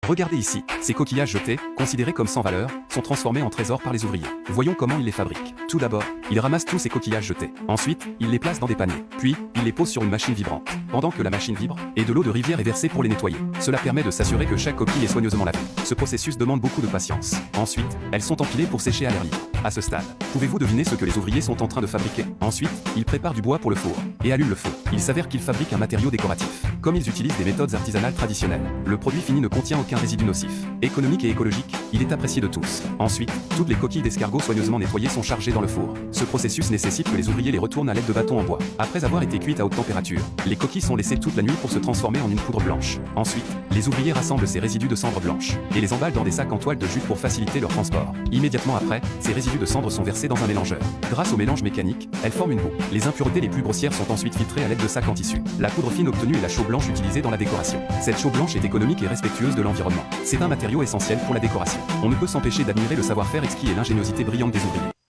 Regardez ici, ces coquillages jetés, considérés comme sans valeur, sont transformés en trésors par les ouvriers. Voyons comment ils les fabriquent. Tout d'abord, ils ramassent tous ces coquillages jetés. Ensuite, ils les placent dans des paniers. Puis, ils les posent sur une machine vibrante. Pendant que la machine vibre, et de l'eau de rivière est versée pour les nettoyer. Cela permet de s'assurer que chaque coquille est soigneusement lavée. Ce processus demande beaucoup de patience. Ensuite, elles sont empilées pour sécher à l'air libre. À ce stade, pouvez-vous deviner ce que les ouvriers sont en train de fabriquer? Ensuite, ils préparent du bois pour le four et allument le feu. Il s'avère qu'ils fabriquent un matériau décoratif. Comme ils utilisent des méthodes artisanales traditionnelles, le produit fini ne contient aucun résidu nocif. Économique et écologique, il est apprécié de tous. Ensuite, toutes les coquilles d'escargot soigneusement nettoyées sont chargées dans le four. Ce processus nécessite que les ouvriers les retournent à l'aide de bâtons en bois. Après avoir été cuites à haute température, les coquilles sont laissées toute la nuit pour se transformer en une poudre blanche. Ensuite, les ouvriers rassemblent ces résidus de cendre blanche et les emballent dans des sacs en toile de jute pour faciliter leur transport. Immédiatement après, ces résidus de cendre sont versés dans un mélangeur. Grâce au mélange mécanique, elles forment une boue. Les impuretés les plus grossières sont ensuite filtrées à l'aide de sacs en tissu. La poudre fine obtenue est la chaux blanche utilisée dans la décoration. Cette chaux blanche est économique et respectueuse de l'environnement. C'est un matériau essentiel pour la décoration. On ne peut s'empêcher d'admirer le savoir-faire exquis et l'ingéniosité brillante des ouvriers.